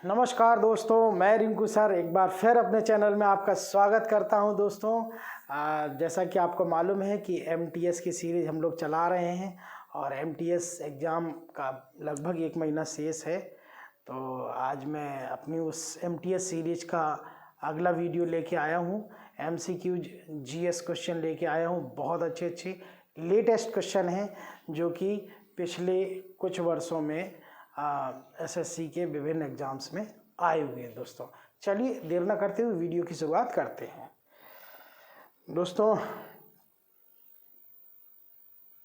नमस्कार दोस्तों, मैं रिंकू सर एक बार फिर अपने चैनल में आपका स्वागत करता हूं। दोस्तों जैसा कि आपको मालूम है कि एमटीएस की सीरीज़ हम लोग चला रहे हैं और एमटीएस एग्ज़ाम का लगभग 1 महीना शेष है। तो आज मैं अपनी उस एमटीएस सीरीज़ का अगला वीडियो लेके आया हूं। एमसीक्यू जीएस क्वेश्चन लेके आया हूं। बहुत अच्छे लेटेस्ट क्वेश्चन हैं जो कि पिछले कुछ वर्षों में एसएससी के विभिन्न एग्जाम्स में आए हुए हैं। दोस्तों चलिए देर न करते हुए वीडियो की शुरुआत करते हैं। दोस्तों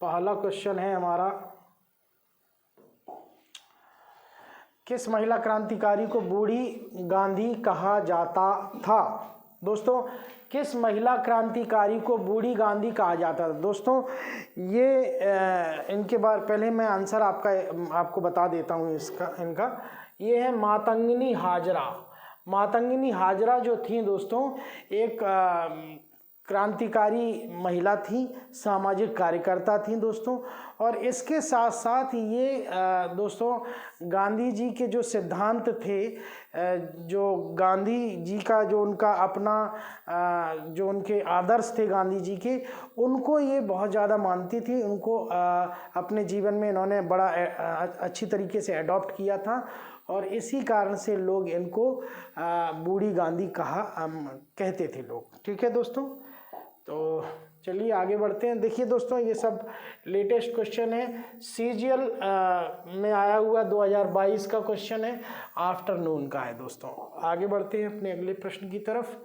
पहला क्वेश्चन है हमारा, किस महिला क्रांतिकारी को बूढ़ी गांधी कहा जाता था? दोस्तों किस महिला क्रांतिकारी को बूढ़ी गांधी कहा जाता था? दोस्तों ये इनके बारे पहले मैं आंसर आपको बता देता हूँ इनका। ये है मातंगिनी हाजरा। मातंगिनी हाजरा जो थी दोस्तों एक क्रांतिकारी महिला थी, सामाजिक कार्यकर्ता थी दोस्तों। और इसके साथ साथ ये दोस्तों गांधी जी के जो सिद्धांत थे, जो गांधी जी का जो उनका अपना जो उनके आदर्श थे गांधी जी के, उनको ये बहुत ज़्यादा मानती थी। उनको अपने जीवन में इन्होंने बड़ा अच्छी तरीके से अडॉप्ट किया था और इसी कारण से लोग इनको बूढ़ी गांधी कहते थे लोग। ठीक है दोस्तों, तो चलिए आगे बढ़ते हैं। देखिए दोस्तों ये सब लेटेस्ट क्वेश्चन है, सीजीएल में आया हुआ 2022 का क्वेश्चन है, आफ्टरनून का है। दोस्तों आगे बढ़ते हैं अपने अगले प्रश्न की तरफ।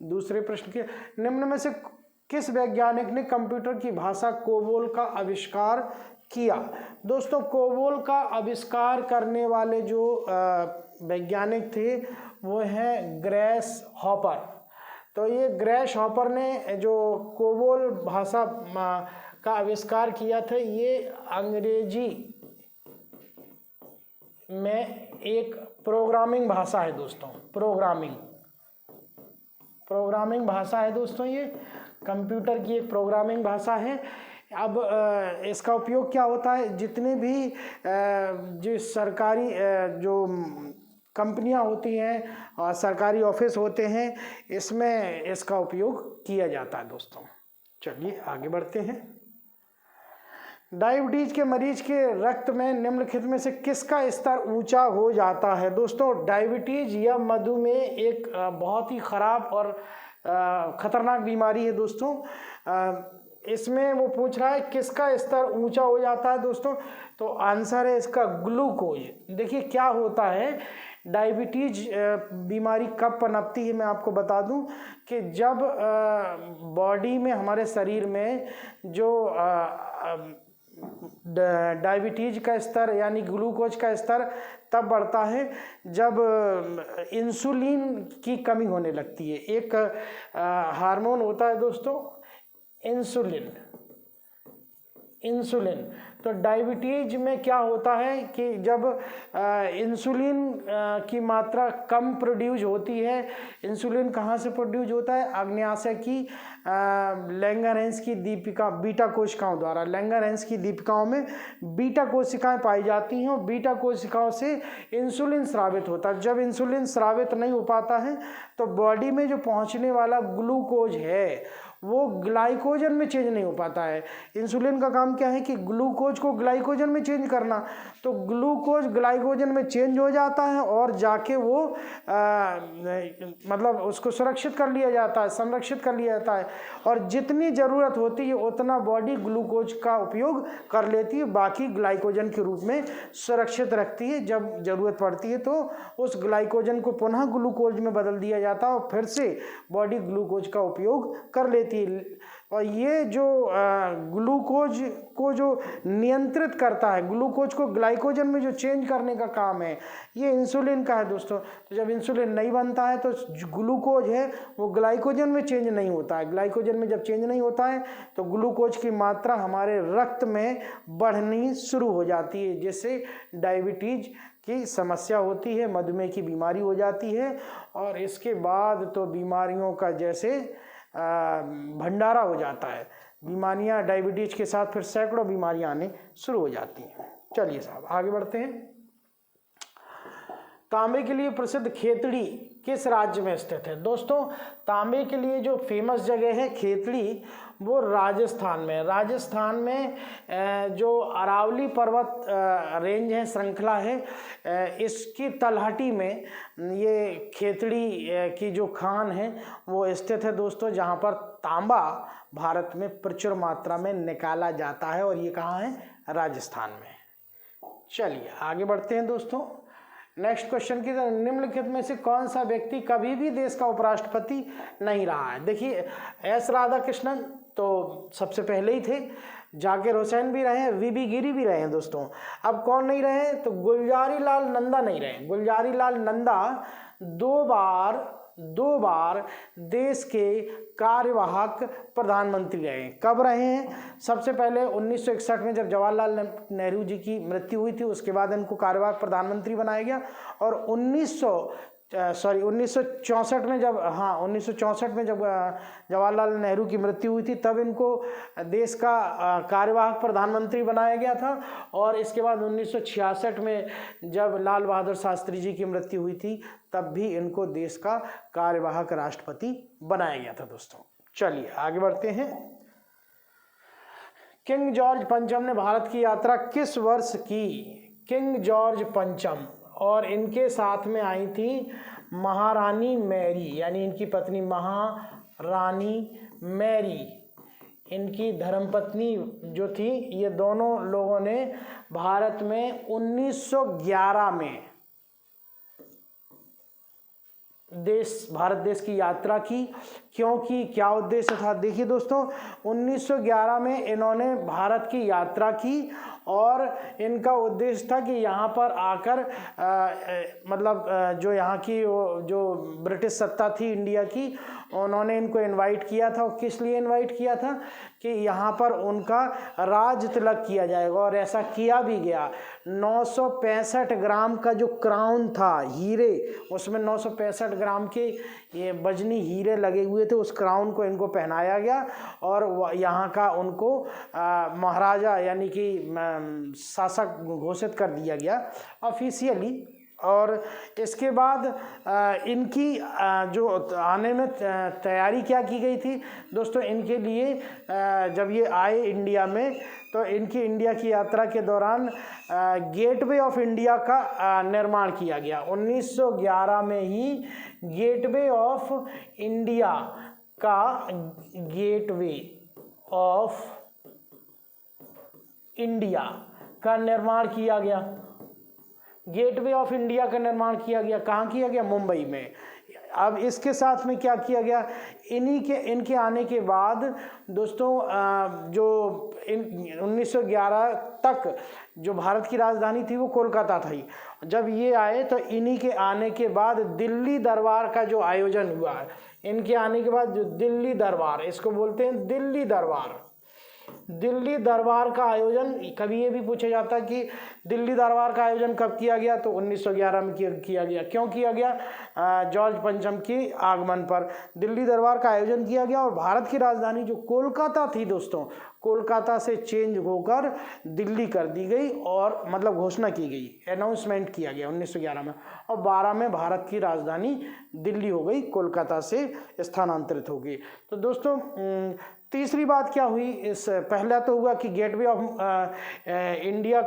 दूसरे प्रश्न के, निम्न में से किस वैज्ञानिक ने कंप्यूटर की भाषा कोबोल का आविष्कार किया? दोस्तों कोबोल का आविष्कार करने वाले जो वैज्ञानिक थे वो हैं ग्रेस हॉपर। तो ये ग्रेस हॉपर ने जो कोबोल भाषा का आविष्कार किया था, ये अंग्रेजी में एक प्रोग्रामिंग भाषा है दोस्तों। प्रोग्रामिंग भाषा है दोस्तों, ये कंप्यूटर की एक प्रोग्रामिंग भाषा है। अब इसका उपयोग क्या होता है, जितने भी जो सरकारी जो कंपनियां होती हैं और सरकारी ऑफिस होते हैं, इसमें इसका उपयोग किया जाता है दोस्तों। चलिए आगे बढ़ते हैं। डायबिटीज के मरीज के रक्त में निम्नलिखित में से किसका स्तर ऊंचा हो जाता है? दोस्तों डायबिटीज या मधुमेह एक बहुत ही खराब और खतरनाक बीमारी है दोस्तों। इसमें वो पूछ रहा है किसका स्तर ऊंचा हो जाता है दोस्तों, तो आंसर है इसका ग्लूकोज। देखिए क्या होता है, डायबिटीज बीमारी कब पनपती है मैं आपको बता दूं कि जब बॉडी में हमारे शरीर में जो डायबिटीज का स्तर यानी ग्लूकोज का स्तर तब बढ़ता है जब इंसुलिन की कमी होने लगती है। एक हार्मोन होता है दोस्तों इंसुलिन। तो डायबिटीज में क्या होता है कि जब इंसुलिन की मात्रा कम प्रोड्यूस होती है। इंसुलिन कहाँ से प्रोड्यूस होता है? अग्न्याशय की लैंगरहैंस की दीपिका बीटा कोशिकाओं द्वारा। लैंगरहैंस की दीपिकाओं में बीटा कोशिकाएं पाई जाती हैं और बीटा कोशिकाओं से इंसुलिन स्रावित होता है। जब इंसुलिन स्रावित नहीं हो पाता है तो बॉडी में जो पहुँचने वाला ग्लूकोज है वो ग्लाइकोजन में चेंज नहीं हो पाता है। इंसुलिन का काम क्या है कि ग्लूकोज को ग्लाइकोजन में चेंज करना। तो ग्लूकोज ग्लाइकोजन में चेंज हो जाता है और जाके वो मतलब उसको सुरक्षित कर लिया जाता है, संरक्षित कर लिया जाता है और जितनी ज़रूरत होती है उतना बॉडी ग्लूकोज का उपयोग कर लेती है, बाकी ग्लाइकोजन के रूप में सुरक्षित रखती है। जब ज़रूरत पड़ती है तो उस ग्लाइकोजन को पुनः ग्लूकोज में बदल दिया जाता है और फिर से बॉडी ग्लूकोज का उपयोग कर लेती है। और ये जो ग्लूकोज को जो नियंत्रित करता है, ग्लूकोज को ग्लाइकोजन में जो चेंज करने का काम है, ये इंसुलिन का है दोस्तों। तो जब इंसुलिन नहीं बनता है तो ग्लूकोज है वो ग्लाइकोजन में चेंज नहीं होता है। ग्लाइकोजन में जब चेंज नहीं होता है तो ग्लूकोज की मात्रा हमारे रक्त में बढ़नी शुरू हो जाती है, जिससे डायबिटीज की समस्या होती है, मधुमेह की बीमारी हो जाती है। और इसके बाद तो बीमारियों का जैसे भंडारा हो जाता है। बीमारियां डायबिटीज के साथ फिर सैकड़ों बीमारियां आने शुरू हो जाती हैं। चलिए साहब आगे बढ़ते हैं। तांबे के लिए प्रसिद्ध खेतड़ी किस राज्य में स्थित है? दोस्तों तांबे के लिए जो फेमस जगह है खेतड़ी, वो राजस्थान में। राजस्थान में जो अरावली पर्वत रेंज है, श्रृंखला है, इसकी तलहटी में ये खेतड़ी की जो खान है वो स्थित है दोस्तों, जहाँ पर तांबा भारत में प्रचुर मात्रा में निकाला जाता है, और ये कहाँ है? राजस्थान में। चलिए आगे बढ़ते हैं दोस्तों नेक्स्ट क्वेश्चन की तरफ। निम्नलिखित में से कौन सा व्यक्ति कभी भी देश का उपराष्ट्रपति नहीं रहा है? देखिए एस राधाकृष्णन तो सबसे पहले ही थे, जाकिर हुसैन भी रहे हैं, वीबी गिरी भी रहे हैं दोस्तों। अब कौन नहीं रहे? तो गुलजारी लाल नंदा नहीं रहे। गुलजारी लाल नंदा दो बार देश के कार्यवाहक प्रधानमंत्री रहे। कब रहे हैं? सबसे पहले 1961 में जब जवाहरलाल नेहरू जी की मृत्यु हुई थी, उसके बाद इनको कार्यवाहक प्रधानमंत्री बनाया गया, और 1964 में जब 1964 में जब जवाहरलाल नेहरू की मृत्यु हुई थी, तब इनको देश का कार्यवाहक प्रधानमंत्री बनाया गया था। और इसके बाद 1966 में जब लाल बहादुर शास्त्री जी की मृत्यु हुई थी, तब भी इनको देश का कार्यवाहक राष्ट्रपति बनाया गया था दोस्तों। चलिए आगे बढ़ते हैं। किंग जॉर्ज पंचम ने भारत की यात्रा किस वर्ष की? किंग जॉर्ज पंचम, और इनके साथ में आई थी महारानी मैरी, यानी इनकी पत्नी महारानी मैरी, इनकी धर्मपत्नी जो थी। ये दोनों लोगों ने भारत में 1911 में भारत देश की यात्रा की। क्योंकि क्या उद्देश्य था? देखिए दोस्तों 1911 में इन्होंने भारत की यात्रा की, और इनका उद्देश्य था कि यहाँ पर आकर जो यहाँ की जो ब्रिटिश सत्ता थी इंडिया की, उन्होंने इनको इनवाइट किया था। और किस लिए इनवाइट किया था? कि यहाँ पर उनका राज तिलक किया जाएगा, और ऐसा किया भी गया। 965 ग्राम का जो क्राउन था, हीरे, उसमें 965 ग्राम के ये बजनी हीरे लगे हुए थे, उस क्राउन को इनको पहनाया गया, और यहाँ का उनको महाराजा यानी कि शासक घोषित कर दिया गया ऑफिशियली। और इसके बाद इनकी जो आने में तैयारी क्या की गई थी दोस्तों? इनके लिए जब ये आए इंडिया में, तो इनकी इंडिया की यात्रा के दौरान गेटवे ऑफ इंडिया का निर्माण किया गया। 1911 में ही गेटवे ऑफ इंडिया का निर्माण किया गया। गेटवे ऑफ इंडिया का निर्माण किया गया। कहाँ किया गया? मुंबई में। अब इसके साथ में क्या किया गया? इनके आने के बाद दोस्तों जो 1911 तक जो भारत की राजधानी थी वो कोलकाता थी। जब ये आए तो इन्हीं के आने के बाद दिल्ली दरबार का जो आयोजन हुआ, इनके आने के बाद जो दिल्ली दरबार, इसको बोलते हैं दिल्ली दरबार। दिल्ली दरबार का आयोजन, कभी ये भी पूछा जाता है कि दिल्ली दरबार का आयोजन कब किया गया? तो 1911 में किया गया। क्यों किया गया? जॉर्ज पंचम के आगमन पर दिल्ली दरबार का आयोजन किया गया। और भारत की राजधानी जो कोलकाता थी दोस्तों, कोलकाता से चेंज होकर दिल्ली कर दी गई, और मतलब घोषणा की गई, अनाउंसमेंट किया गया 1911 में। और 12 में भारत की राजधानी दिल्ली हो गई, कोलकाता से स्थानांतरित हो गई। तो दोस्तों तीसरी बात क्या हुई? इस पहला तो हुआ कि गेटवे ऑफ इंडिया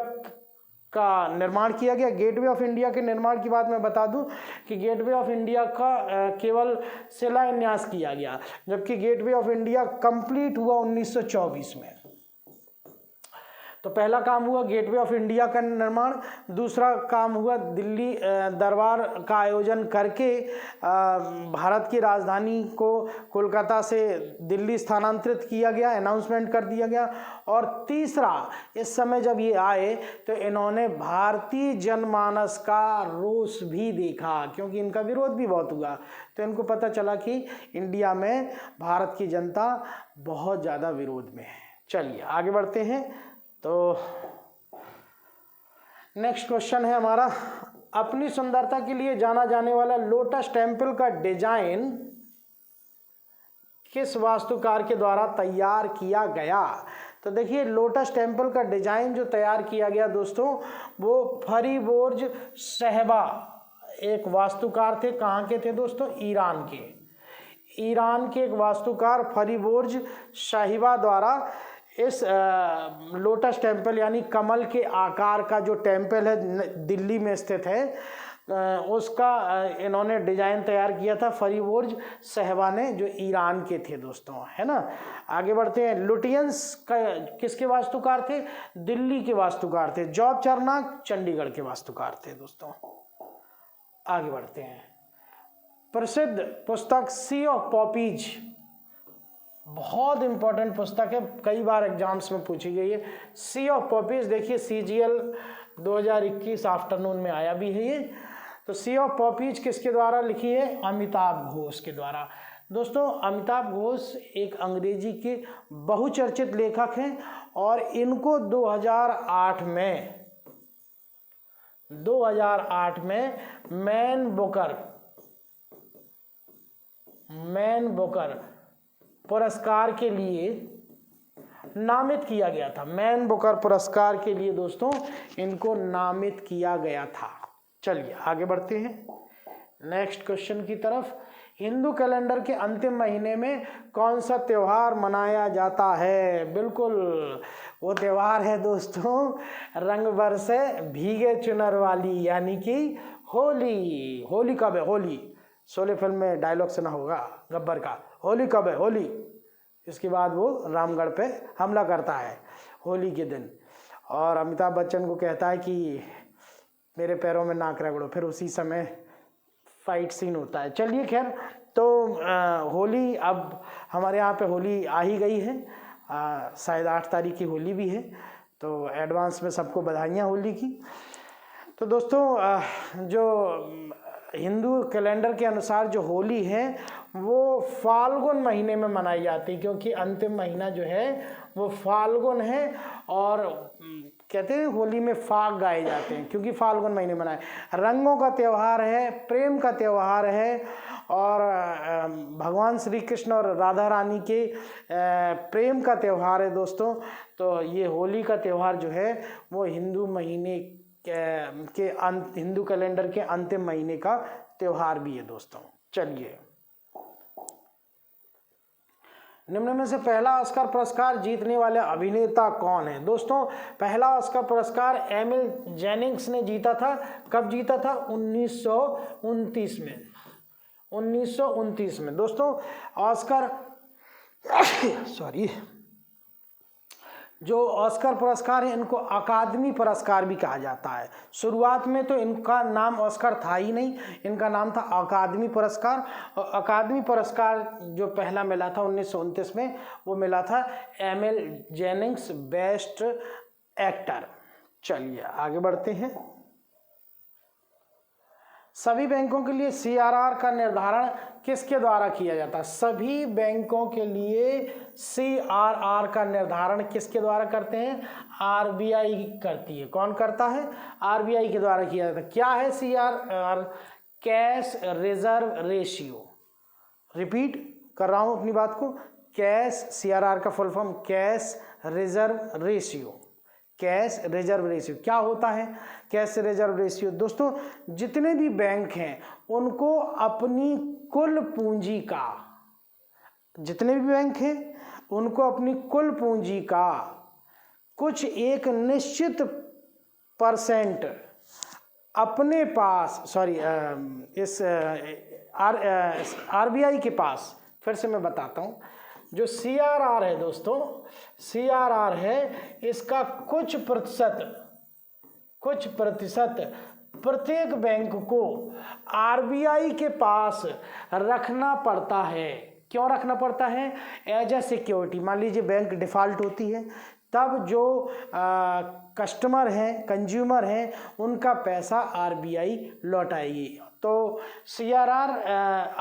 का निर्माण किया गया। गेटवे ऑफ इंडिया के निर्माण की बात मैं बता दूं कि गेटवे ऑफ इंडिया का केवल शिलान्यास किया गया, जबकि गेटवे ऑफ इंडिया कंप्लीट हुआ 1924 में। तो पहला काम हुआ गेटवे ऑफ इंडिया का निर्माण, दूसरा काम हुआ दिल्ली दरबार का आयोजन करके भारत की राजधानी को कोलकाता से दिल्ली स्थानांतरित किया गया, अनाउंसमेंट कर दिया गया। और तीसरा, इस समय जब ये आए तो इन्होंने भारतीय जनमानस का रोष भी देखा, क्योंकि इनका विरोध भी बहुत हुआ। तो इनको पता चला कि इंडिया में भारत की जनता बहुत ज़्यादा विरोध में है। चलिए आगे बढ़ते हैं। तो नेक्स्ट क्वेश्चन है हमारा, अपनी सुंदरता के लिए जाना जाने वाला लोटस टेम्पल का डिजाइन किस वास्तुकार के द्वारा तैयार किया गया? तो देखिए लोटस टेम्पल का डिजाइन जो तैयार किया गया दोस्तों, वो फरीबोर्ज सहबा एक वास्तुकार थे, कहाँ के थे दोस्तों? ईरान के। ईरान के एक वास्तुकार फरीबोर्ज शाहिबा द्वारा इस लोटस टेम्पल यानी कमल के आकार का जो टेम्पल है दिल्ली में स्थित है, उसका इन्होंने डिजाइन तैयार किया था फरीबोर्ज साहिबा ने, जो ईरान के थे दोस्तों, है ना। आगे बढ़ते हैं। लुटियंस का किसके वास्तुकार थे? दिल्ली के वास्तुकार थे। जॉब चरनाक चंडीगढ़ के वास्तुकार थे दोस्तों। आगे बढ़ते हैं। प्रसिद्ध पुस्तक सी ऑफ पॉपीज, बहुत इंपॉर्टेंट पुस्तक है, कई बार एग्जाम्स में पूछी गई है। सी ऑफ पॉपीज, देखिए CGL 2021 आफ्टरनून में आया भी है ये। तो सी ऑफ पॉपीज किसके द्वारा लिखी है? अमिताभ घोष के द्वारा। दोस्तों अमिताभ घोष एक अंग्रेजी के बहुचर्चित लेखक हैं और इनको 2008 में मैन बुकर पुरस्कार के लिए नामित किया गया था। मैन बुकर पुरस्कार के लिए दोस्तों इनको नामित किया गया था। चलिए आगे बढ़ते हैं नेक्स्ट क्वेश्चन की तरफ। हिंदू कैलेंडर के अंतिम महीने में कौन सा त्योहार मनाया जाता है? बिल्कुल वो त्योहार है दोस्तों रंग बरसे भीगे चुनर वाली, यानी कि होली। होली कब है? होली शोले फिल्म में डायलॉग सुना होगा गब्बर का, होली कब है? होली। इसके बाद वो रामगढ़ पे हमला करता है होली के दिन और अमिताभ बच्चन को कहता है कि मेरे पैरों में नाक रगड़ो, फिर उसी समय फाइट सीन होता है। चलिए खैर, तो होली अब हमारे यहाँ पे होली आ ही गई है, शायद 8 तारीख की होली भी है, तो एडवांस में सबको बधाइयाँ होली की। तो दोस्तों जो हिंदू कैलेंडर के अनुसार जो होली है वो फाल्गुन महीने में मनाई जाती है, क्योंकि अंतिम महीना जो है वो फाल्गुन है और कहते हैं होली में फाग गाए जाते हैं क्योंकि फाल्गुन महीने मनाए। रंगों का त्यौहार है, प्रेम का त्यौहार है और भगवान श्री कृष्ण और राधा रानी के प्रेम का त्यौहार है दोस्तों। तो ये होली का त्यौहार जो है वो हिंदू महीने के हिंदू कैलेंडर के अंतिम महीने का त्यौहार भी है दोस्तों। चलिए, निम्न में से पहला ऑस्कर पुरस्कार जीतने वाले अभिनेता कौन है? दोस्तों पहला ऑस्कर पुरस्कार एमिल जेनिंग्स ने जीता था। कब जीता था? 1929 में। 1929 में दोस्तों ऑस्कर जो ऑस्कर पुरस्कार है इनको अकादमी पुरस्कार भी कहा जाता है। शुरुआत में तो इनका नाम ऑस्कर था ही नहीं, इनका नाम था अकादमी पुरस्कार। और अकादमी पुरस्कार जो पहला मिला था 1929 में वो मिला था एमिल जेनिंग्स बेस्ट एक्टर। चलिए आगे बढ़ते हैं। सभी बैंकों के लिए CRR का निर्धारण किसके द्वारा किया जाता है? सभी बैंकों के लिए CRR का निर्धारण किसके द्वारा करते हैं? RBI करती है। कौन करता है? RBI के द्वारा किया जाता है। क्या है CRR? Cash reserve ratio. Repeat कर रहा हूं अपनी बात को, कैश CRR का full form cash reserve ratio. Cash reserve ratio क्या होता है? कैश रिजर्व रेशियो दोस्तों जितने भी बैंक हैं उनको अपनी कुल पूंजी का, जितने भी बैंक हैं उनको अपनी कुल पूंजी का कुछ एक निश्चित परसेंट अपने पास, इस RBI के पास, फिर से मैं बताता हूं, जो CRR है दोस्तों, CRR है इसका कुछ प्रतिशत प्रत्येक बैंक को RBI के पास रखना पड़ता है। क्यों रखना पड़ता है? As a security. मान लीजिए बैंक डिफॉल्ट होती है तब जो कस्टमर हैं, कंज्यूमर हैं, उनका पैसा RBI लौटाएगी। तो CRR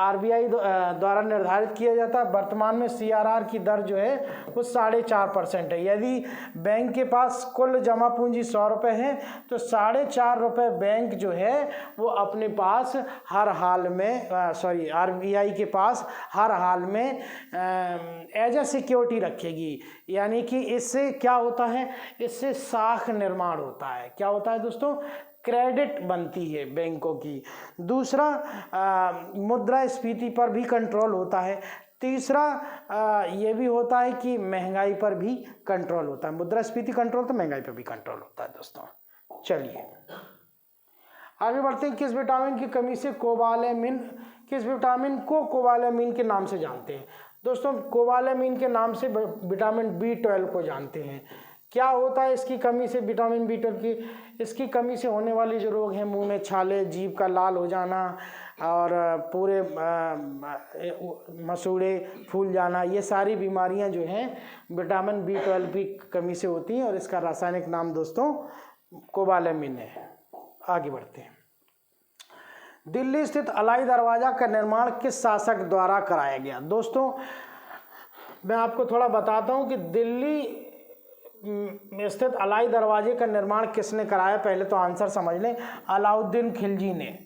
RBI द्वारा निर्धारित किया जाता है। वर्तमान में CRR की दर जो है वो 4.5% है। यदि बैंक के पास कुल जमा पूंजी 100 रुपये है तो 4.5 रुपये बैंक जो है वो अपने पास हर हाल में RBI के पास हर हाल में एज ए सिक्योरिटी रखेगी। यानी कि इससे क्या होता है? इससे साख निर्माण होता है। क्या होता है दोस्तों? क्रेडिट बनती है बैंकों की। दूसरा मुद्रास्फीति पर भी कंट्रोल होता है। तीसरा ये भी होता है कि महंगाई पर भी कंट्रोल होता है। मुद्रास्फीति कंट्रोल तो महंगाई पर भी कंट्रोल होता है दोस्तों। चलिए आगे बढ़ते हैं। किस विटामिन की कमी से कोबालामिन, किस विटामिन को कोबालामिन के नाम से जानते हैं? दोस्तों कोबालामिन के नाम से विटामिन B12 को जानते हैं। क्या होता है इसकी कमी से विटामिन B12 की? इसकी कमी से होने वाली जो रोग हैं, मुंह में छाले, जीभ का लाल हो जाना और पूरे मसूड़े फूल जाना, ये सारी बीमारियां जो हैं विटामिन B12 की कमी से होती हैं और इसका रासायनिक नाम दोस्तों कोबालामिन है। आगे बढ़ते हैं। दिल्ली स्थित अलाई दरवाजा का निर्माण किस शासक द्वारा कराया गया? दोस्तों मैं आपको थोड़ा बताता हूं कि दिल्ली में स्थित अलाई दरवाजे का निर्माण किसने कराया। पहले तो आंसर समझ लें, अलाउद्दीन खिलजी ने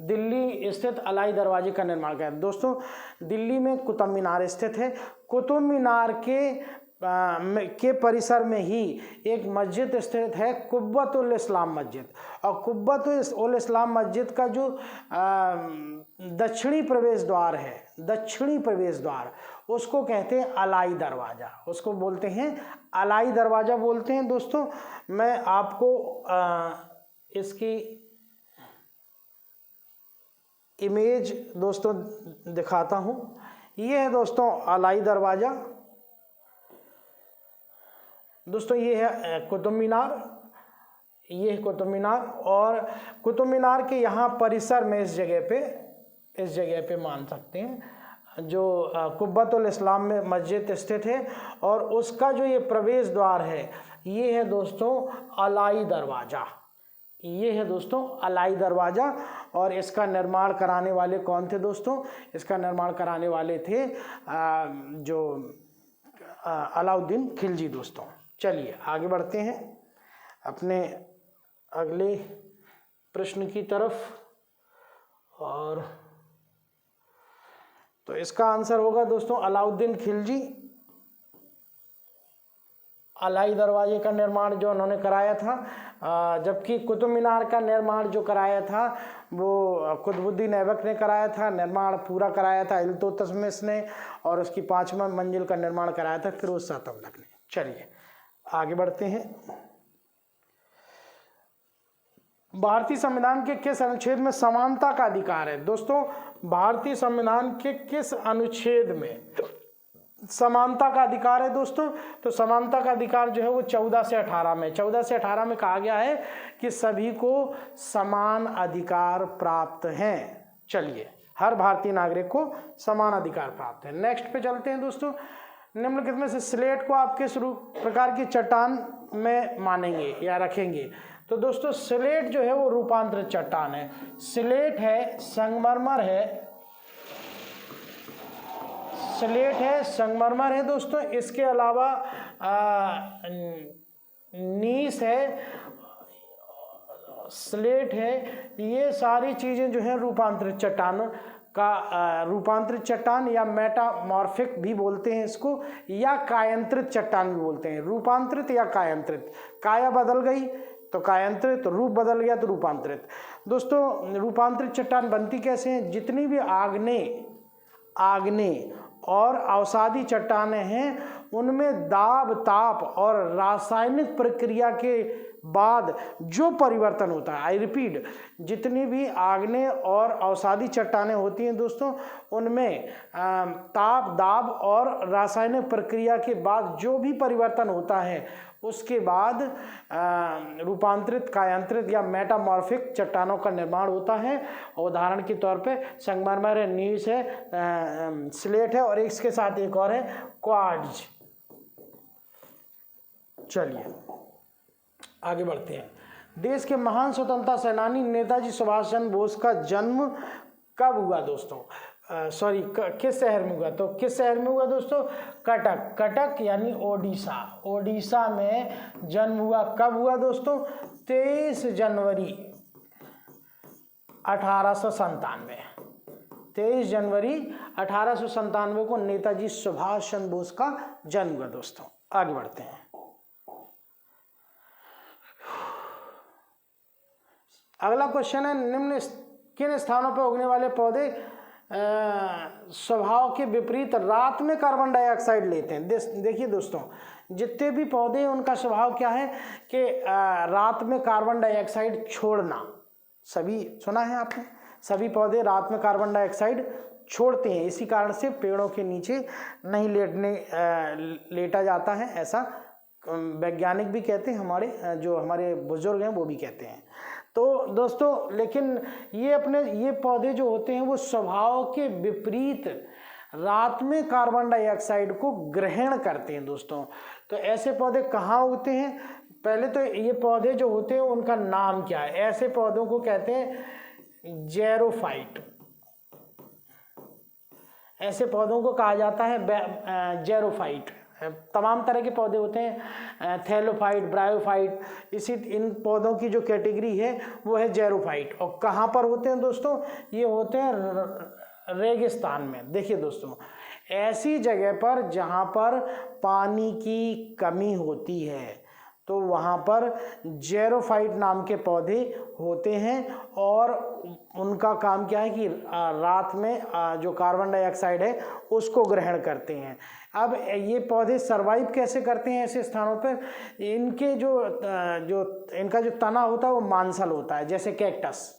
दिल्ली स्थित अलाई दरवाजे का निर्माण किया। दोस्तों दिल्ली में कुतुब मीनार स्थित है। कुतुब मीनार के परिसर में ही एक मस्जिद स्थित है, कुब्बतुल इस्लाम मस्जिद। और कुब्बतुल इस्लाम मस्जिद का जो दक्षिणी प्रवेश द्वार है, दक्षिणी प्रवेश द्वार, उसको कहते हैं अलाई दरवाज़ा, उसको बोलते हैं अलाई दरवाज़ा बोलते हैं। दोस्तों मैं आपको इसकी इमेज दोस्तों दिखाता हूँ। ये है दोस्तों अलाई दरवाज़ा। दोस्तों ये है कुतुब मीनार, ये है कुतुब मीनार। और कुतुब मीनार के यहाँ परिसर में इस जगह पे मान सकते हैं जो कुब्बतुल इस्लाम में मस्जिद स्थित है और उसका जो ये प्रवेश द्वार है ये है दोस्तों अलाई दरवाज़ा। ये है दोस्तों अलाई दरवाज़ा। और इसका निर्माण कराने वाले कौन थे दोस्तों? इसका निर्माण कराने वाले थे जो अलाउद्दीन खिलजी दोस्तों। चलिए आगे बढ़ते हैं अपने अगले प्रश्न की तरफ। और तो इसका आंसर होगा दोस्तों अलाउद्दीन खिलजी। अलाई दरवाजे का निर्माण जो उन्होंने कराया था, जबकि कुतुब मीनार का निर्माण जो कराया था वो कुतुबुद्दीन ऐबक ने कराया था। निर्माण पूरा कराया था इल्तुतमिश ने और उसकी 5वां मंजिल का निर्माण कराया था फिरोज शाह तुगलक ने। चलिए आगे बढ़ते हैं। भारतीय संविधान के किस अनुच्छेद में समानता का अधिकार है? दोस्तों भारतीय संविधान के किस अनुच्छेद में समानता का अधिकार है दोस्तों? तो समानता का अधिकार जो है वो 14 से 18 में, 14 से 18 में कहा गया है कि सभी को समान अधिकार प्राप्त हैं। चलिए हर भारतीय नागरिक को समान अधिकार प्राप्त है। नेक्स्ट पे चलते हैं दोस्तों। निम्नलिखित में से स्लेट को आप किस प्रकार की चट्टान में मानेंगे या रखेंगे? तो दोस्तों स्लेट जो है वो रूपांतरित चट्टान है। स्लेट है, संगमरमर है, स्लेट है, संगमरमर है दोस्तों। इसके अलावा नीस है, स्लेट है। ये सारी चीज़ें जो है रूपांतरित चट्टानों का रूपांतरित चट्टान या मेटामॉर्फिक भी बोलते हैं इसको, या कायांतरित चट्टान भी बोलते हैं। रूपांतरित या कायांतरित, काया बदल गई तो कायांतरित, रूप बदल गया तो रूपांतरित। दोस्तों रूपांतरित चट्टान बनती कैसे हैं? जितनी भी आग्नेय और अवसादी चट्टानें हैं उनमें दाब, ताप और रासायनिक प्रक्रिया के बाद जो परिवर्तन होता है, आई रिपीट, जितनी भी आग्नेय और अवसादी चट्टानें होती हैं दोस्तों उनमें ताप, दाब और रासायनिक प्रक्रिया के बाद जो भी परिवर्तन होता है उसके बाद रूपांतरित, कायांतरित या मेटामॉर्फिक चट्टानों का निर्माण होता है। उदाहरण के तौर पे संगमरमर है, नीस है, स्लेट है और इसके साथ एक और है क्वार्ट्ज। चलिए आगे बढ़ते हैं। देश के महान स्वतंत्रता सेनानी नेताजी सुभाष चंद्र बोस का जन्म कब हुआ दोस्तों? किस शहर में हुआ? तो किस शहर में हुआ दोस्तों? कटक। कटक यानी ओडिशा, ओडिशा में जन्म हुआ। कब हुआ दोस्तों? 23 जनवरी 1897। 23 जनवरी 1897 को नेताजी सुभाष चंद्र बोस का जन्म हुआ दोस्तों। आगे बढ़ते हैं। अगला क्वेश्चन है, निम्न किन स्थानों पर उगने वाले पौधे स्वभाव के विपरीत रात में कार्बन डाइऑक्साइड लेते हैं। देखिए दोस्तों, जितने भी पौधे हैं उनका स्वभाव क्या है कि रात में कार्बन डाइऑक्साइड छोड़ना। सभी सुना है आपने, सभी पौधे रात में कार्बन डाइऑक्साइड छोड़ते हैं। इसी कारण से पेड़ों के नीचे नहीं लेटा जाता है, ऐसा वैज्ञानिक भी कहते हैं, हमारे बुजुर्ग हैं वो भी कहते हैं। तो दोस्तों लेकिन ये पौधे जो होते हैं वो स्वभाव के विपरीत रात में कार्बन डाइऑक्साइड को ग्रहण करते हैं दोस्तों। तो ऐसे पौधे कहाँ उगते हैं? पहले तो ये पौधे जो होते हैं उनका नाम क्या है? ऐसे पौधों को कहते हैं जेरोफाइट। ऐसे पौधों को कहा जाता है जेरोफाइट। तमाम तरह के पौधे होते हैं, थैलोफाइट, ब्रायोफाइट, इन पौधों की जो कैटेगरी है वो है जेरोफाइट। और कहाँ पर होते हैं दोस्तों? ये होते हैं रेगिस्तान में। देखिए दोस्तों, ऐसी जगह पर जहाँ पर पानी की कमी होती है तो वहाँ पर जेरोफाइट नाम के पौधे होते हैं और उनका काम क्या है कि रात में जो कार्बन डाइऑक्साइड है उसको ग्रहण करते हैं। अब ये पौधे सरवाइव कैसे करते हैं ऐसे स्थानों पर? इनके इनका जो तना होता है वो मांसल होता है, जैसे कैक्टस।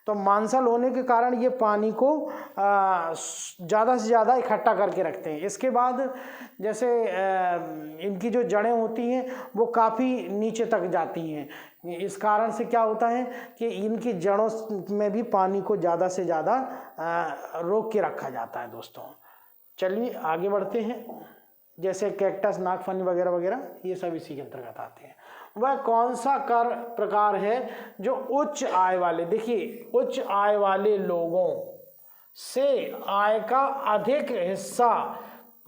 तो मांसल होने के कारण ये पानी को ज़्यादा से ज़्यादा इकट्ठा करके रखते हैं। इसके बाद जैसे इनकी जो जड़ें होती हैं वो काफ़ी नीचे तक जाती हैं। इस कारण से क्या होता है कि इनकी जड़ों में भी पानी को ज़्यादा से ज़्यादा रोक के रखा जाता है दोस्तों। चलिए आगे बढ़ते हैं। जैसे कैक्टस, नागफनी वगैरह वगैरह ये सब इसी के अंतर्गत आते हैं। वह कौन सा कर प्रकार है जो उच्च आय वाले, देखिए उच्च आय वाले लोगों से आय का अधिक हिस्सा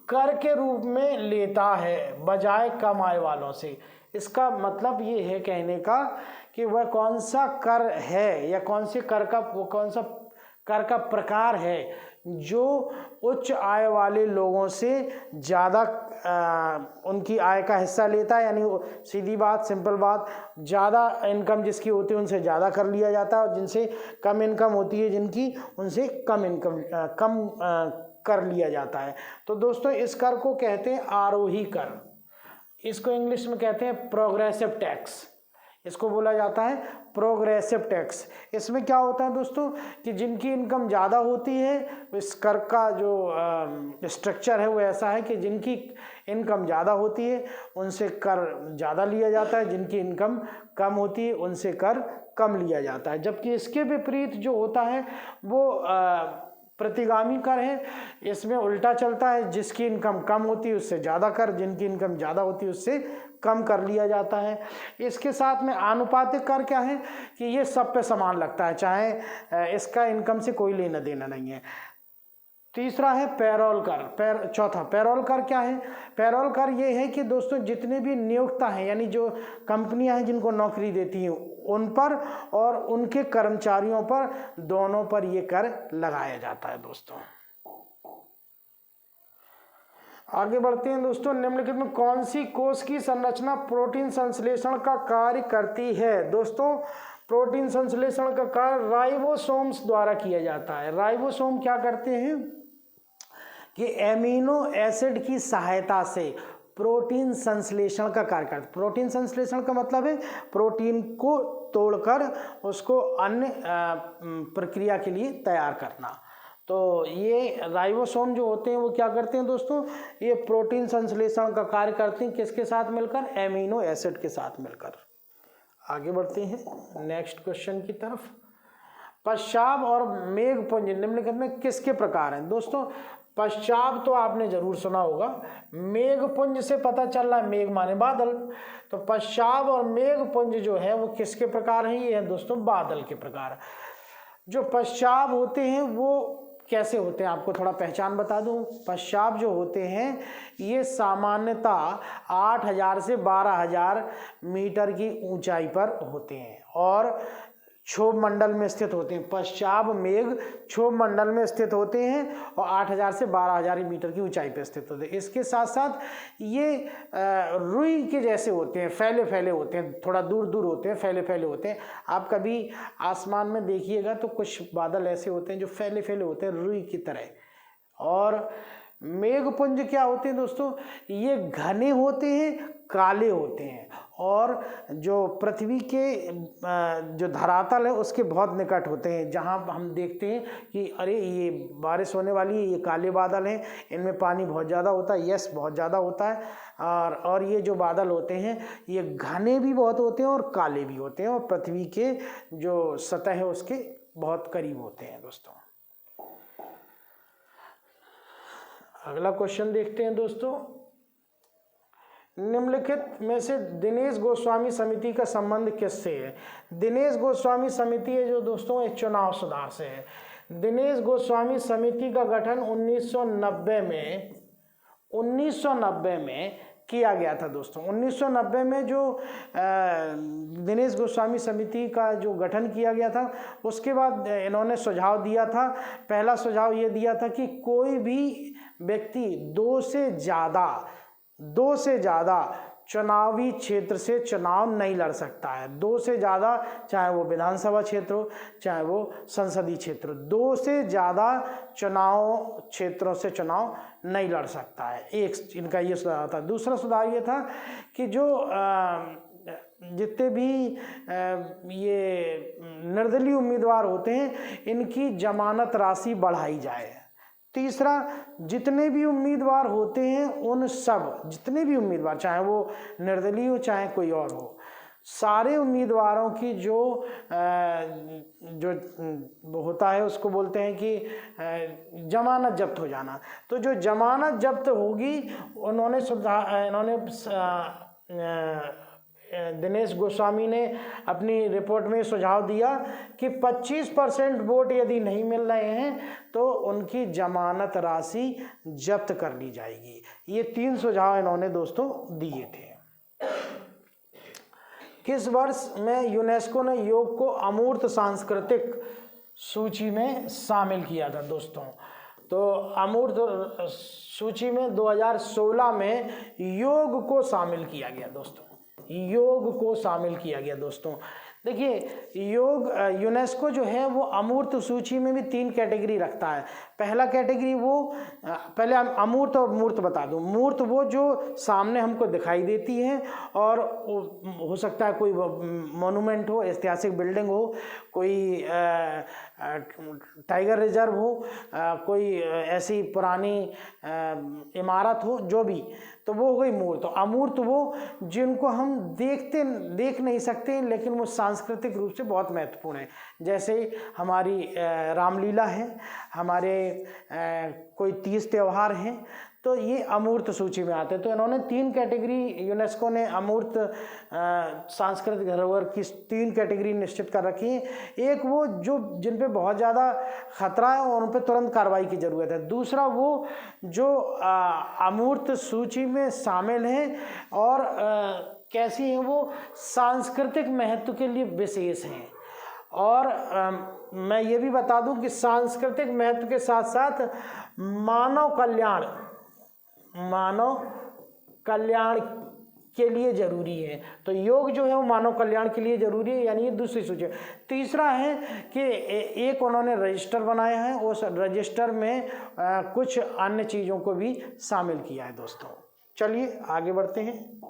कर के रूप में लेता है बजाय कम आय वालों से? इसका मतलब ये है कहने का कि वह कौन सा कर है या कौन सा कर का प्रकार है जो उच्च आय वाले लोगों से ज़्यादा उनकी आय का हिस्सा लेता है। यानी सीधी बात, सिंपल बात, ज़्यादा इनकम जिसकी होती है उनसे ज़्यादा कर लिया जाता है और जिनसे कम इनकम होती है जिनकी, उनसे कम कर लिया जाता है। तो दोस्तों इस कर को कहते हैं आरोही कर। इसको इंग्लिश में कहते हैं प्रोग्रेसिव टैक्स। इसको बोला जाता है प्रोग्रेसिव टैक्स। इसमें क्या होता है दोस्तों कि जिनकी इनकम ज़्यादा होती है, इस कर का जो स्ट्रक्चर है वो ऐसा है कि जिनकी इनकम ज़्यादा होती है उनसे कर ज़्यादा लिया जाता है, जिनकी इनकम कम होती है उनसे कर कम लिया जाता है। जबकि इसके विपरीत जो होता है वो प्रतिगामी कर है। इसमें उल्टा चलता है, जिसकी इनकम कम होती है उससे ज़्यादा कर, जिनकी इनकम ज़्यादा होती है उससे कम कर लिया जाता है। इसके साथ में आनुपातिक कर क्या है कि ये सब पे समान लगता है, चाहे इसका इनकम से कोई लेना देना नहीं है। तीसरा है पेरोल कर। चौथा पेरोल कर क्या है? पेरोल कर ये है कि दोस्तों जितने भी नियोक्ता हैं यानी जो कंपनियां हैं जिनको नौकरी देती हैं उन पर और उनके कर्मचारियों पर, दोनों पर ये कर लगाया जाता है दोस्तों। आगे बढ़ते हैं दोस्तों। निम्नलिखित में कौन सी कोश की संरचना प्रोटीन संश्लेषण का कार्य करती है? दोस्तों प्रोटीन संश्लेषण का कार्य राइबोसोम्स द्वारा किया जाता है। राइबोसोम क्या करते हैं कि एमिनो एसिड की सहायता से प्रोटीन संश्लेषण का कार्य करते हैं। प्रोटीन संश्लेषण का मतलब है प्रोटीन को तोड़कर उसको अन्य प्रक्रिया के लिए तैयार करना। तो ये राइबोसोम जो होते हैं वो क्या करते हैं दोस्तों? ये प्रोटीन संश्लेषण का कार्य करते हैं किसके साथ मिलकर? एमिनो एसिड के साथ मिलकर। आगे बढ़ते हैं नेक्स्ट क्वेश्चन की तरफ। पश्चाप और मेघपुंज निम्नलिखित में किसके प्रकार हैं? दोस्तों पश्चाप तो आपने जरूर सुना होगा, मेघपुंज से पता चल रहा है, मेघ माने बादल। तो पश्चाप और मेघपुंज जो है वो किसके प्रकार हैं? ये है दोस्तों बादल के प्रकार। जो पश्चाप होते हैं वो कैसे होते हैं, आपको थोड़ा पहचान बता दूं। पश्चाप जो होते हैं ये सामान्यतः 8000 से 12000 मीटर की ऊंचाई पर होते हैं और क्षोभ मंडल में स्थित होते हैं। पश्चात मेघ क्षोभ मंडल में स्थित होते हैं और 8000 से 12000 मीटर की ऊंचाई पर स्थित होते हैं। इसके साथ साथ ये रुई के जैसे होते हैं, फैले फैले होते हैं, थोड़ा दूर दूर होते हैं, फैले फैले होते हैं। आप कभी आसमान में देखिएगा तो कुछ बादल ऐसे होते हैं जो फैले फैले होते हैं रुई की तरह। और मेघपुंज क्या होते हैं दोस्तों, ये घने होते हैं, काले होते हैं और जो पृथ्वी के जो धरातल है उसके बहुत निकट होते हैं, जहां हम देखते हैं कि अरे ये बारिश होने वाली है, ये काले बादल हैं, इनमें पानी बहुत ज़्यादा होता है, यस बहुत ज़्यादा होता है। और ये जो बादल होते हैं ये घने भी बहुत होते हैं और काले भी होते हैं और पृथ्वी के जो सतह है उसके बहुत करीब होते हैं दोस्तों। अगला क्वेश्चन देखते हैं दोस्तों, निम्नलिखित में से दिनेश गोस्वामी समिति का संबंध किससे है? दिनेश गोस्वामी समिति है जो दोस्तों एक चुनाव सुधार से है। दिनेश गोस्वामी समिति का गठन 1990 में किया गया था दोस्तों। 1990 में जो दिनेश गोस्वामी समिति का जो गठन किया गया था उसके बाद इन्होंने सुझाव दिया था। पहला सुझाव ये दिया था कि कोई भी व्यक्ति दो से ज़्यादा चुनावी क्षेत्र से चुनाव नहीं लड़ सकता है। दो से ज़्यादा, चाहे वो विधानसभा क्षेत्र हो चाहे वो संसदीय क्षेत्र हो, दो से ज़्यादा चुनाव क्षेत्रों से चुनाव नहीं लड़ सकता है। एक इनका ये सुधार था। दूसरा सुधार ये था कि जो जितने भी ये निर्दलीय उम्मीदवार होते हैं इनकी जमानत राशि बढ़ाई जाए। तीसरा, जितने भी उम्मीदवार होते हैं उन सब, जितने भी उम्मीदवार चाहे वो निर्दलीय हो चाहे कोई और हो, सारे उम्मीदवारों की जो होता है उसको बोलते हैं कि जमानत जब्त हो जाना। तो जो जमानत जब्त होगी इन्होंने दिनेश गोस्वामी ने अपनी रिपोर्ट में सुझाव दिया कि 25% वोट यदि नहीं मिल रहे हैं तो उनकी जमानत राशि जब्त कर ली जाएगी। ये 3 सुझाव इन्होंने दोस्तों दिए थे। किस वर्ष में यूनेस्को ने योग को अमूर्त सांस्कृतिक सूची में शामिल किया था दोस्तों? तो अमूर्त सूची में 2016 में योग को शामिल किया गया दोस्तों। योग को शामिल किया गया दोस्तों। देखिए, योग यूनेस्को जो है वो अमूर्त सूची में भी 3 कैटेगरी रखता है। पहला कैटेगरी वो, पहले हम अमूर्त और मूर्त बता दूं। मूर्त वो जो सामने हमको दिखाई देती है और हो सकता है कोई मॉन्यूमेंट हो, ऐतिहासिक बिल्डिंग हो, कोई टाइगर रिजर्व हो, कोई ऐसी पुरानी इमारत हो, जो भी, तो वो हो गई मूर्त। अमूर्त वो जिनको हम देख नहीं सकते लेकिन वो सांस्कृतिक रूप से बहुत महत्वपूर्ण है। जैसे हमारी रामलीला है, हमारे कोई तीज त्यौहार हैं, तो ये अमूर्त सूची में आते हैं। तो इन्होंने 3 कैटेगरी, यूनेस्को ने अमूर्त सांस्कृतिक धरोहर की 3 कैटेगरी निश्चित कर रखी है। एक वो जो जिन पे बहुत ज़्यादा खतरा है और उन पे तुरंत कार्रवाई की ज़रूरत है। दूसरा वो जो अमूर्त सूची में शामिल हैं और कैसी हैं, वो सांस्कृतिक महत्व के लिए विशेष हैं। और मैं ये भी बता दूं कि सांस्कृतिक महत्व के साथ साथ मानव कल्याण के लिए जरूरी है। तो योग जो है वो मानव कल्याण के लिए जरूरी है, यानी ये दूसरी सूची है। तीसरा है कि एक उन्होंने रजिस्टर बनाया है, उस रजिस्टर में कुछ अन्य चीज़ों को भी शामिल किया है दोस्तों। चलिए आगे बढ़ते हैं।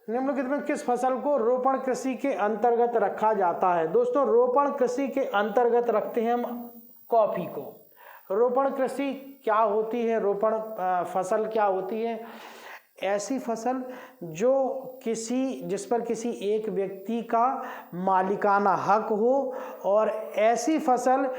निम्नलिखित में किस फसल को रोपण कृषि के अंतर्गत रखा जाता है? दोस्तों, रोपण कृषि के अंतर्गत रखते हैं हम कॉफी को। रोपण कृषि क्या होती है? रोपण फसल क्या होती है? ऐसी फसल जिस पर किसी एक व्यक्ति का मालिकाना हक हो और ऐसी फसल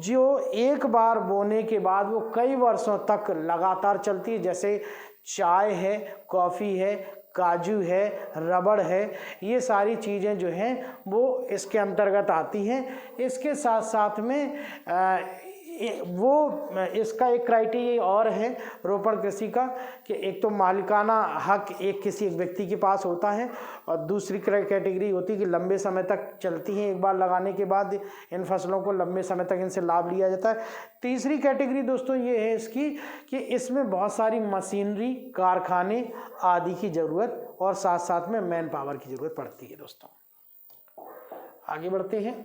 जो एक बार बोने के बाद वो कई वर्षों तक लगातार चलती है। जैसे चाय है, कॉफ़ी है, काजू है, रबड़ है, ये सारी चीज़ें जो हैं वो इसके अंतर्गत आती हैं। इसके साथ साथ में वो इसका एक क्राइटेरिया और है रोपण कृषि का कि एक तो मालिकाना हक एक व्यक्ति के पास होता है, और दूसरी कैटेगरी होती है कि लंबे समय तक चलती है, एक बार लगाने के बाद इन फसलों को लंबे समय तक इनसे लाभ लिया जाता है। तीसरी कैटेगरी दोस्तों ये है इसकी कि इसमें बहुत सारी मशीनरी, कारखाने आदि की ज़रूरत और साथ साथ में मैन पावर की ज़रूरत पड़ती है। दोस्तों आगे बढ़ते हैं।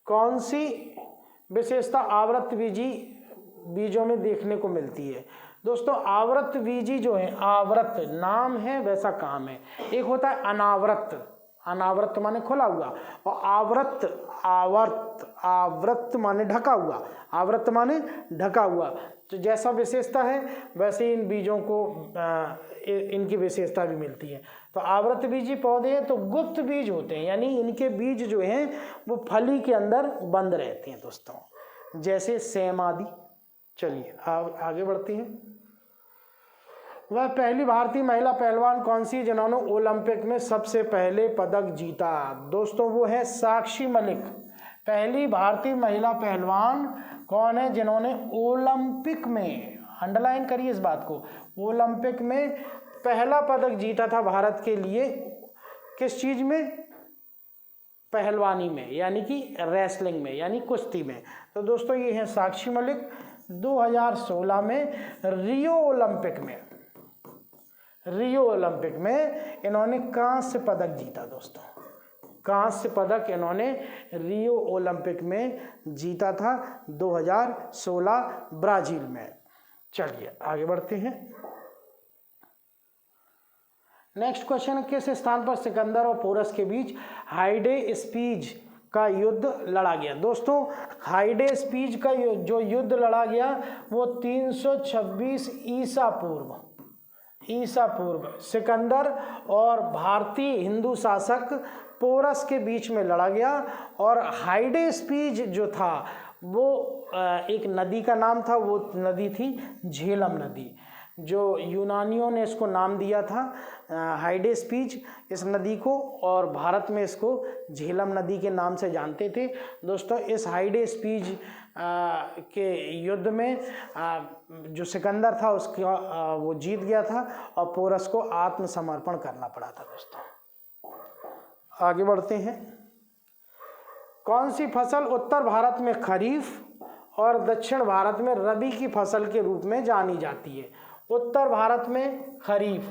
कौन सी विशेषता आवृत बीजों में देखने को मिलती है? दोस्तों आवर्त बीजी जो है, आवृत नाम है वैसा काम है। एक होता है अनावृत, अनावृत माने खुला हुआ, और आवृत माने ढका हुआ, आवृत माने ढका हुआ। तो जैसा विशेषता है वैसे इन बीजों को इनकी विशेषता भी मिलती है। तो आवृत बीजी पौधे हैं तो गुप्त बीज होते हैं, यानी इनके बीज जो हैं वो फली के अंदर बंद रहते हैं दोस्तों, जैसे सेम आदि। चलिए आगे बढ़ते हैं। वह पहली भारतीय महिला पहलवान कौन सी जिन्होंने ओलंपिक में सबसे पहले पदक जीता? दोस्तों वो है साक्षी मलिक। पहली भारतीय महिला पहलवान कौन है जिन्होंने ओलंपिक में, अंडरलाइन करिए इस बात को, ओलंपिक में पहला पदक जीता था भारत के लिए। किस चीज में? पहलवानी में, यानी कि रेसलिंग में, यानी कुश्ती में। तो दोस्तों ये है साक्षी मलिक। 2016 में रियो ओलंपिक में इन्होंने कांस्य पदक जीता। दोस्तों कांस्य पदक इन्होंने रियो ओलंपिक में जीता था 2016 ब्राजील में। चलिए आगे बढ़ते हैं। नेक्स्ट क्वेश्चन, किस स्थान पर सिकंदर और पोरस के बीच हाइडेस्पीज का युद्ध लड़ा गया? दोस्तों हाइडेस्पीज का जो युद्ध लड़ा गया वो 326 ईसा पूर्व सिकंदर और भारतीय हिंदू शासक पोरस के बीच में लड़ा गया। और हाइडेस्पीज जो था वो एक नदी का नाम था, वो नदी थी झेलम नदी, जो यूनानियों ने इसको नाम दिया था हाइडेस्पीज इस नदी को, और भारत में इसको झेलम नदी के नाम से जानते थे। दोस्तों इस हाइडेस्पीज के युद्ध में जो सिकंदर था उसका वो जीत गया था, और पोरस को आत्मसमर्पण करना पड़ा था। दोस्तों आगे बढ़ते हैं। कौन सी फसल उत्तर भारत में खरीफ और दक्षिण भारत में रबी की फसल के रूप में जानी जाती है? उत्तर भारत में खरीफ,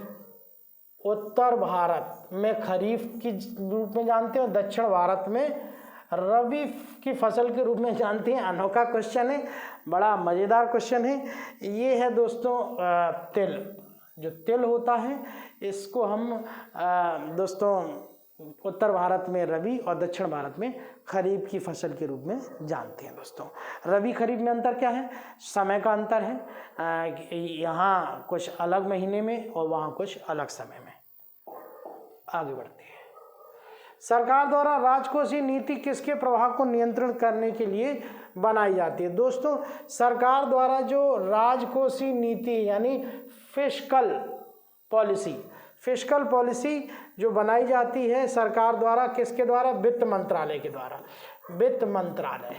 उत्तर भारत में खरीफ के रूप में जानते हैं, दक्षिण भारत में रबी की फसल के रूप में जानते हैं। अनोखा क्वेश्चन है, बड़ा मज़ेदार क्वेश्चन है। ये है दोस्तों तिल। जो तिल होता है इसको हम दोस्तों उत्तर भारत में रबी और दक्षिण भारत में खरीफ की फसल के रूप में जानते हैं। दोस्तों रबी खरीफ में अंतर क्या है? समय का अंतर है, यहाँ कुछ अलग महीने में और वहाँ कुछ अलग समय में। आगे बढ़ते हैं। सरकार द्वारा राजकोषीय नीति किसके प्रभाव को नियंत्रण करने के लिए बनाई जाती है? दोस्तों सरकार द्वारा जो राजकोषीय नीति यानी फिस्कल पॉलिसी जो बनाई जाती है सरकार द्वारा, किसके द्वारा? वित्त मंत्रालय के द्वारा। वित्त मंत्रालय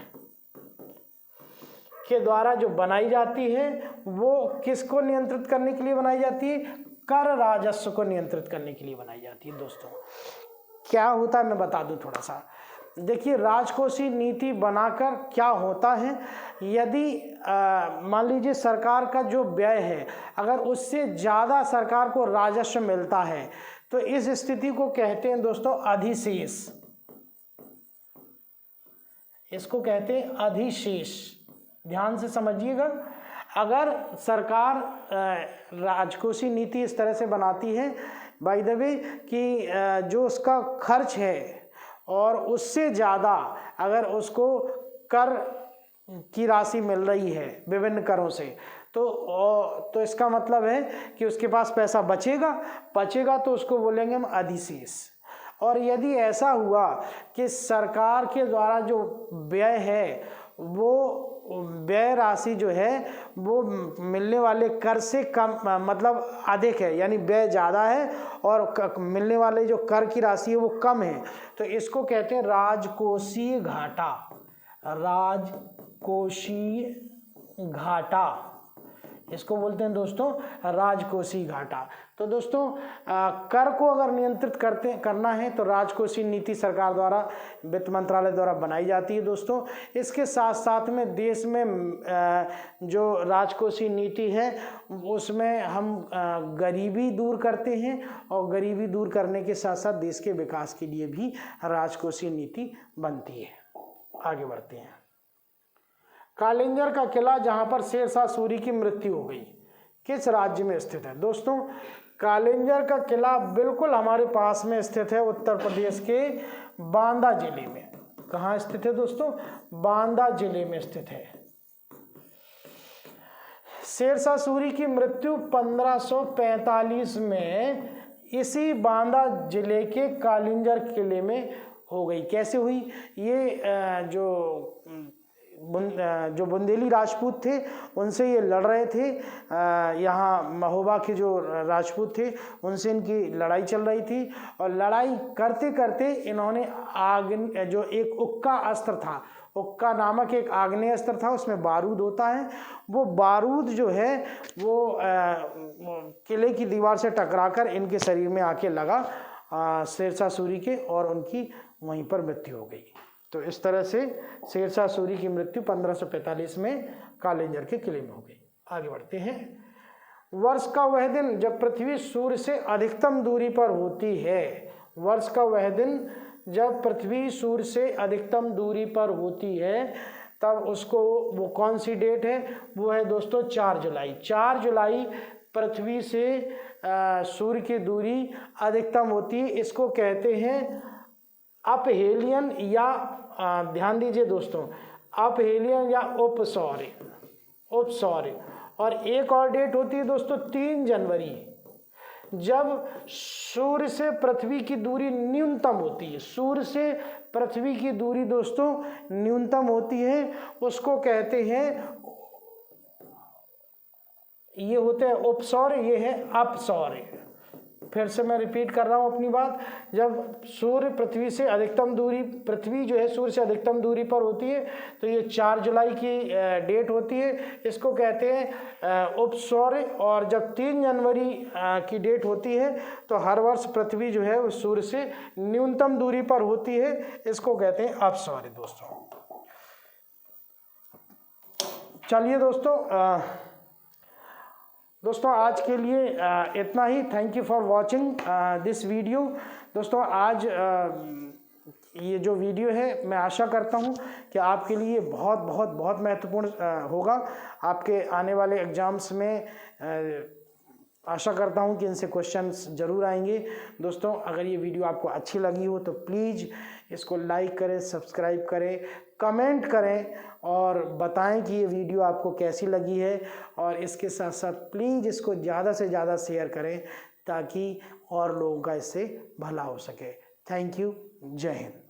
के द्वारा जो बनाई जाती है वो किसको नियंत्रित करने के लिए बनाई जाती है? कर राजस्व को नियंत्रित करने के लिए बनाई जाती है। दोस्तों क्या होता है मैं बता दूं थोड़ा सा। देखिए राजकोषीय नीति बनाकर क्या होता है, यदि मान लीजिए सरकार का जो व्यय है अगर उससे ज़्यादा सरकार को राजस्व मिलता है तो इस स्थिति को कहते हैं दोस्तों अधिशेष। इसको कहते हैं अधिशेष। ध्यान से समझिएगा। अगर सरकार राजकोषीय नीति इस तरह से बनाती है बाय द वे कि जो उसका खर्च है और उससे ज़्यादा अगर उसको कर की राशि मिल रही है विभिन्न करों से तो इसका मतलब है कि उसके पास पैसा बचेगा तो उसको बोलेंगे हम अधिशेष। और यदि ऐसा हुआ कि सरकार के द्वारा जो व्यय है वो व्यय राशि जो है वो मिलने वाले कर से कम मतलब अधिक है, यानी व्यय ज़्यादा है और मिलने वाले जो कर की राशि है वो कम है, तो इसको कहते हैं राजकोषीय घाटा। राजकोषीय राजकोषीय घाटा, इसको बोलते हैं दोस्तों राजकोषीय घाटा। तो दोस्तों कर को अगर नियंत्रित करना है तो राजकोषीय नीति सरकार द्वारा, वित्त मंत्रालय द्वारा बनाई जाती है दोस्तों। इसके साथ साथ में देश में जो राजकोषीय नीति है उसमें हम गरीबी दूर करते हैं, और गरीबी दूर करने के साथ साथ देश के विकास के लिए भी राजकोषीय नीति बनती है। आगे बढ़ते हैं। कालिंजर का किला जहां पर शेरशाह सूरी की मृत्यु हो गई, किस राज्य में स्थित है? दोस्तों कालिंजर का किला बिल्कुल हमारे पास में स्थित है, उत्तर प्रदेश के बांदा जिले में। कहाँ स्थित है दोस्तों? बांदा जिले में स्थित है। शेरशाह सूरी की मृत्यु 1545 में इसी बांदा जिले के कालिंजर किले में हो गई। कैसे हुई? ये जो बुंदेली राजपूत थे उनसे ये लड़ रहे थे, यहाँ महोबा के जो राजपूत थे उनसे इनकी लड़ाई चल रही थी, और लड़ाई करते करते इन्होंने जो एक उक्का अस्त्र था, उक्का नामक एक आग्नेय अस्त्र था, उसमें बारूद होता है, वो बारूद जो है वो किले की दीवार से टकराकर इनके शरीर में आके लगा शेरशाह सूरी के, और उनकी वहीं पर मृत्यु हो गई। तो इस तरह से शेरशाह सूरी की मृत्यु 1545 में कालिंजर के किले में हो गई। आगे बढ़ते हैं। वर्ष का वह दिन जब पृथ्वी सूर्य से अधिकतम दूरी पर होती है, वर्ष का वह दिन जब पृथ्वी सूर्य से अधिकतम दूरी पर होती है, तब उसको वो कौन सी डेट है? वो है दोस्तों 4 जुलाई। 4 जुलाई पृथ्वी से सूर्य की दूरी अधिकतम होती है। इसको कहते हैं अपहेलियन, या ध्यान दीजिए दोस्तों, अपहेलियन या उपसौर्य। और एक और डेट होती है दोस्तों 3 जनवरी, जब सूर्य से पृथ्वी की दूरी न्यूनतम होती है। सूर्य से पृथ्वी की दूरी दोस्तों न्यूनतम होती है, उसको कहते हैं, ये होते हैं उपसौर्य, ये है अपसौर्य। फिर से मैं रिपीट कर रहा हूं अपनी बात। जब सूर्य पृथ्वी से अधिकतम दूरी, पृथ्वी जो है सूर्य से अधिकतम दूरी पर होती है, तो ये 4 जुलाई की डेट होती है, इसको कहते हैं उपसौर्य। और जब 3 जनवरी की डेट होती है, तो हर वर्ष पृथ्वी जो है वो सूर्य से न्यूनतम दूरी पर होती है, इसको कहते हैं अपसौर्य दोस्तों। चलिए दोस्तों आज के लिए इतना ही। Thank you for watching this video. दोस्तों आज ये जो वीडियो है, मैं आशा करता हूँ कि आपके लिए बहुत बहुत बहुत महत्वपूर्ण होगा। आपके आने वाले एग्जाम्स में आशा करता हूँ कि इनसे क्वेश्चंस ज़रूर आएंगे। दोस्तों अगर ये वीडियो आपको अच्छी लगी हो तो प्लीज़ इसको लाइक करें, सब्सक्राइब करें, कमेंट करें और बताएं कि ये वीडियो आपको कैसी लगी है। और इसके साथ साथ प्लीज़ इसको ज़्यादा से ज़्यादा शेयर करें ताकि और लोगों का इससे भला हो सके। Thank you. जय हिंद।